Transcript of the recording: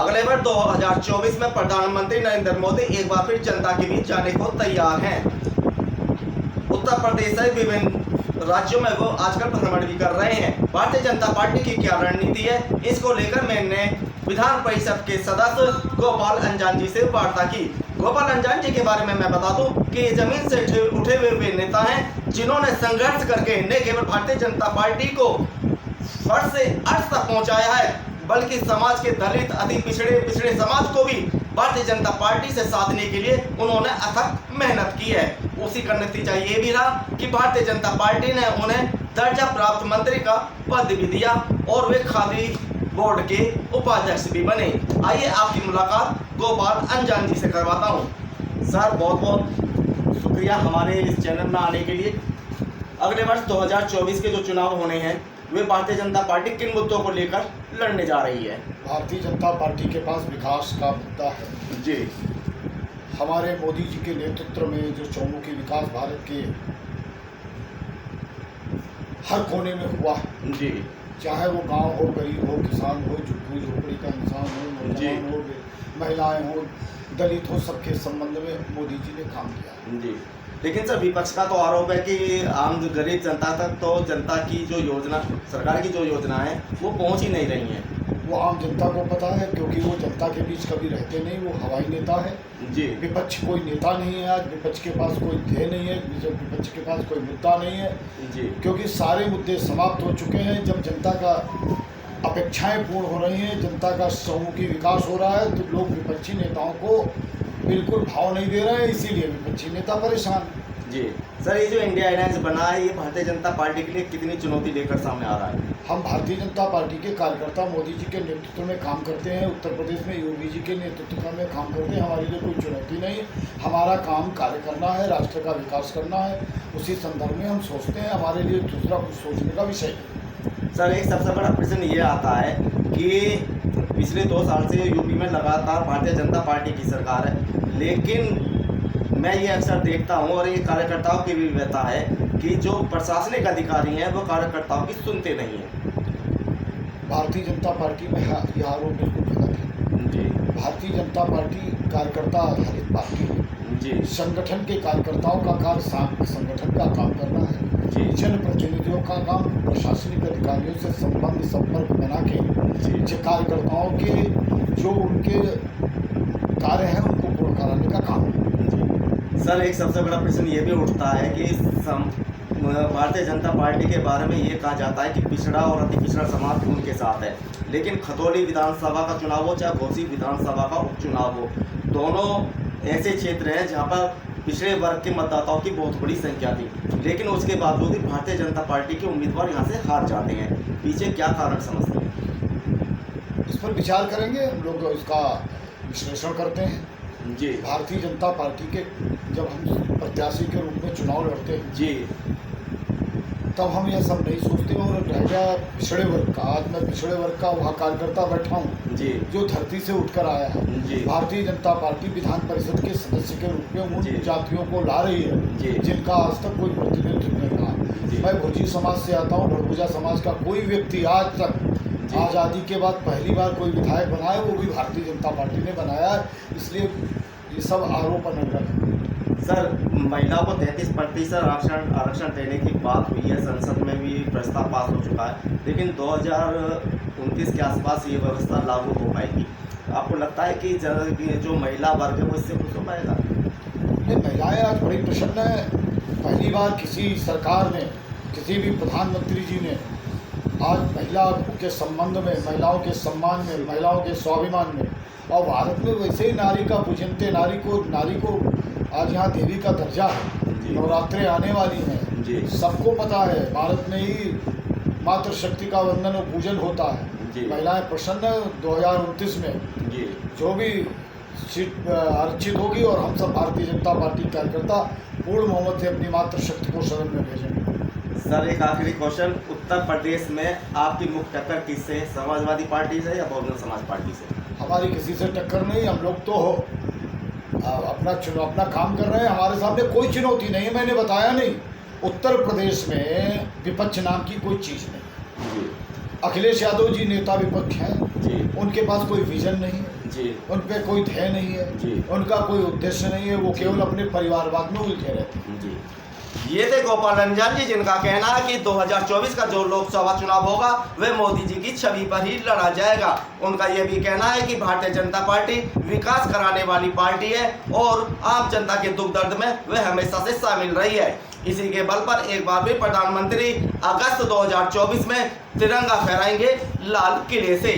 अगले वर्ष 2024 में प्रधानमंत्री नरेंद्र मोदी एक बार फिर जनता के बीच जाने को तैयार हैं। उत्तर प्रदेश सहित विभिन्न राज्यों में वो आजकल भ्रमण भी कर रहे हैं। भारतीय जनता पार्टी की क्या रणनीति है, इसको लेकर मैंने विधान परिषद के सदस्य गोपाल अंजान जी से वार्ता की। गोपाल अंजान जी के बारे में मैं बता दूं कि ये जमीन से उठे हुए वे नेता हैं, जिन्होंने संघर्ष करके न केवल भारतीय जनता पार्टी को फर्श से अर्श तक पहुंचाया है, बल्कि समाज के दलित अति पिछड़े समाज को भी भारतीय जनता पार्टी से साधने के लिए उन्होंने अथक मेहनत की है। उसी का नतीजा ये भी रहा कि भारतीय जनता पार्टी ने उन्हें दर्जा प्राप्त मंत्री का पद भी दिया और वे खादी बोर्ड के उपाध्यक्ष भी बने। आइए आपकी मुलाकात गोपाल अंजान जी से करवाता हूँ। सर, बहुत बहुत शुक्रिया हमारे इस चैनल में आने के लिए। अगले वर्ष 2024 के जो चुनाव होने हैं, वे भारतीय जनता पार्टी किन मुद्दों को लेकर लड़ने जा रही है? भारतीय जनता पार्टी के पास विकास का मुद्दा है जी। हमारे मोदी जी के नेतृत्व में जो चौमुखी विकास भारत के हर कोने में हुआ है जी, चाहे वो गांव हो, गरीब हो, किसान हो, झुग्गी झोपड़ी का इंसान हो, नौजवान हो, महिलाएं हो, दलित हो, सबके संबंध में मोदी जी ने काम किया जी। लेकिन सर, विपक्ष का तो आरोप है कि आम गरीब जनता तक तो जनता की जो योजना, सरकार की जो योजना है, वो पहुंच ही नहीं रही है। वो आम जनता को पता है, क्योंकि वो जनता के बीच कभी रहते नहीं। वो हवाई नेता है जी। विपक्ष कोई नेता नहीं है आज, विपक्ष के पास कोई ध्येय नहीं है, विपक्ष के पास कोई मुद्दा नहीं है जी, क्योंकि सारे मुद्दे समाप्त हो चुके हैं। जब जनता का अपेक्षाएं पूर्ण हो रही हैं, जनता का चहुमुखी विकास हो रहा है, तो लोग विपक्षी नेताओं को बिल्कुल भाव नहीं दे रहे हैं, इसीलिए विपक्षी नेता परेशान। जी सर, ये जो इंडिया अलायंस बना है, ये भारतीय जनता पार्टी के लिए कितनी चुनौती लेकर सामने आ रहा है? हम भारतीय जनता पार्टी के कार्यकर्ता मोदी जी के नेतृत्व में काम करते हैं, उत्तर प्रदेश में योगी जी के नेतृत्व में काम करते हैं। हमारे लिए कोई चुनौती नहीं, हमारा काम कार्य करना है, राष्ट्र का विकास करना है, उसी संदर्भ में हम सोचते हैं। हमारे लिए दूसरा कुछ सोचने का विषय नहीं। सर, एक सबसे बड़ा प्रश्न ये आता है कि पिछले 2 साल से यूपी में लगातार भारतीय जनता पार्टी की सरकार है, लेकिन मैं ये अक्सर देखता हूँ और ये कार्यकर्ताओं की भी व्यथा है कि जो प्रशासनिक अधिकारी हैं वो कार्यकर्ताओं की सुनते नहीं हैं। भारतीय जनता पार्टी में यह आरोप बिल्कुल गलत है जी। भारतीय जनता पार्टी कार्यकर्ता आधारित पार्टी है जी। संगठन के कार्यकर्ताओं का कार्य संगठन का काम करना है जी। जनप्रतिनिधियों का काम प्रशासनिक अधिकारियों से संपर्क बना के जो कार्यकर्ताओं के जो उनके कार्य हैं उनको पूर्ण कराने का काम है। सर, एक सबसे बड़ा प्रश्न ये भी उठता है कि भारतीय जनता पार्टी के बारे में ये कहा जाता है कि पिछड़ा और अति पिछड़ा समाज उनके साथ है, लेकिन खतौली विधानसभा का चुनाव हो चाहे घोसी विधानसभा का उपचुनाव हो, दोनों ऐसे क्षेत्र हैं जहां पर पिछड़े वर्ग के मतदाताओं की बहुत बड़ी संख्या थी, लेकिन उसके बावजूद भी भारतीय जनता पार्टी के उम्मीदवार यहाँ से हार जाते हैं। पीछे क्या कारण समझते हैं? इस पर विचार करेंगे, हम लोग इसका विश्लेषण करते हैं। जी। भारतीय जनता पार्टी के जब हम प्रत्याशी के रूप में चुनाव लड़ते हैं जी, तब हम यह सब नहीं सोचते और रह गया पिछड़े वर्ग का। आज मैं पिछड़े वर्ग का वहाँ कार्यकर्ता बैठा हूँ जी, जो धरती से उठकर आया है। जी। भारतीय जनता पार्टी विधान परिषद के सदस्य के रूप में उन जातियों को ला रही जी। है जिनका आज तक कोई प्रतिनिधित्व नहीं रहा। मैं भोजी समाज से आता हूँ, भड़भुजा समाज का कोई व्यक्ति आज तक आज़ादी के बाद पहली बार कोई विधायक बना है, वो भी भारतीय जनता पार्टी ने बनाया है, इसलिए ये सब आरोप अनवरत है। सर, महिलाओं को 33% आरक्षण देने की बात हुई है, संसद में भी प्रस्ताव पास हो चुका है, लेकिन 2029 के आसपास ये व्यवस्था लागू हो पाएगी। आपको लगता है कि जो महिला वर्ग है वो इससे खुश हो पाएगा? ये महिलाएं आज बड़ी प्रसन्न है। पहली बार किसी सरकार ने, किसी भी प्रधानमंत्री जी ने आज महिला के संबंध में, महिलाओं के सम्मान में, महिलाओं के स्वाभिमान में, और भारत में वैसे ही नारी का पूजनते, नारी को आज यहाँ देवी का दर्जा है। नवरात्रे आने वाली हैं जी। सबको पता है, भारत में ही मातृशक्ति का वंदन और पूजन होता है। महिलाएं प्रसन्न है 2029 में जी। जो भी सीट आरक्षित होगी, और हम सब भारतीय जनता पार्टी कार्यकर्ता पूर्ण मोहम्मद से अपनी मातृशक्ति को सदन में भेजेंगे। सर, एक आखिरी क्वेश्चन, उत्तर प्रदेश में आपकी मुख्य टक्कर किससे है? समाजवादी पार्टी से या बहुजन समाज पार्टी से? हमारी किसी से टक्कर नहीं, हम लोग तो अपना काम कर रहे हैं, हमारे सामने कोई चुनौती नहीं है। मैंने बताया नहीं, उत्तर प्रदेश में विपक्ष नाम की कोई चीज़ नहीं। अखिलेश यादव जी नेता विपक्ष हैं, जी उनके पास कोई विजन नहीं है, जी उन पे कोई ध्येय नहीं है, जी। उनका कोई उद्देश्य नहीं है, वो केवल अपने परिवारवाद में उलझे रहते हैं। जी ये थे गोपाल रंजन जी, जिनका कहना है कि 2024 का जो लोकसभा चुनाव होगा वह मोदी जी की छवि पर ही लड़ा जाएगा। उनका यह भी कहना है कि भारतीय जनता पार्टी विकास कराने वाली पार्टी है और आम जनता के दुख दर्द में वह हमेशा से शामिल रही है। इसी के बल पर एक बार फिर प्रधानमंत्री अगस्त 2024 में तिरंगा फहराएंगे लाल किले से।